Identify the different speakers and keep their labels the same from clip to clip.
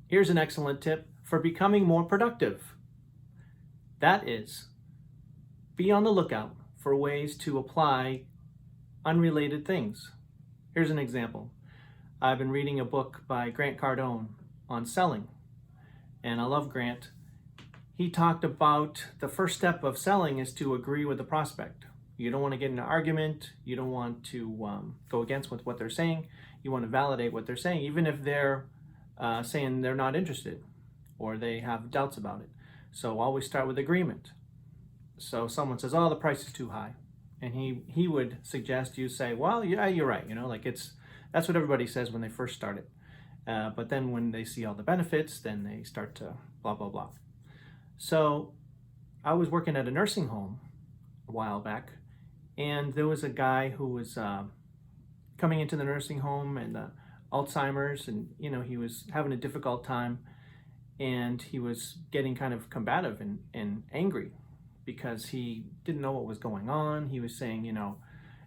Speaker 1: Here's an excellent tip for becoming more productive. That is, be on the lookout for ways to apply unrelated things. Here's an example. I've been reading a book by Grant Cardone on selling, and I love Grant. He talked about the first step of selling is to agree with the prospect. You don't want to get in an argument. You don't want to go against with what they're saying. You want to validate what they're saying, even if they're saying they're not interested or they have doubts about it. So always start with agreement. So someone says, "Oh, the price is too high," and he would suggest you say, "Well, yeah, you're right. Like that's what everybody says when they first start it. But then when they see all the benefits, then they start to blah blah blah." So I was working at a nursing home a while back, and there was a guy who was coming into the nursing home and Alzheimer's, and he was having a difficult time, and he was getting kind of combative and angry because he didn't know what was going on. He was saying,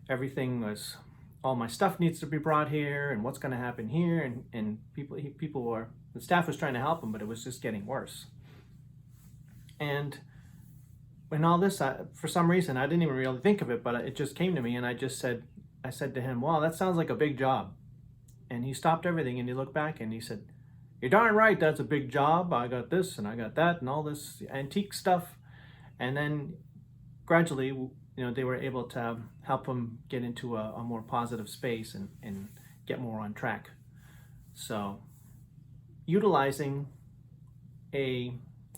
Speaker 1: everything was, all my stuff needs to be brought here, and what's going to happen here, and the staff was trying to help him, but it was just getting worse. And in all this, for some reason, I didn't even really think of it, but it just came to me, and I said to him, "Wow, that sounds like a big job." And he stopped everything and he looked back and he said, "You're darn right, that's a big job. I got this and I got that and all this antique stuff." And then gradually, they were able to help him get into a more positive space and get more on track. So utilizing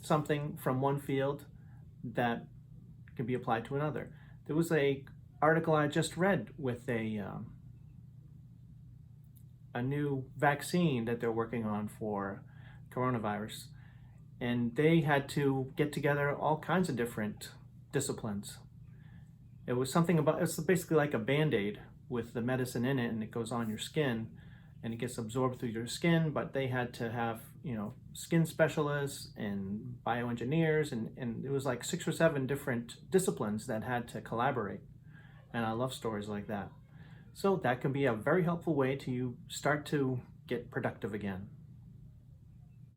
Speaker 1: something from one field that can be applied to another. There was a article I just read with a new vaccine that they're working on for coronavirus, and they had to get together all kinds of different disciplines. It was it's basically like a Band-Aid with the medicine in it, and it goes on your skin and it gets absorbed through your skin, but they had to have skin specialists and bioengineers, and it was like 6 or 7 different disciplines that had to collaborate. And I love stories like that. So that can be a very helpful way to start to get productive again.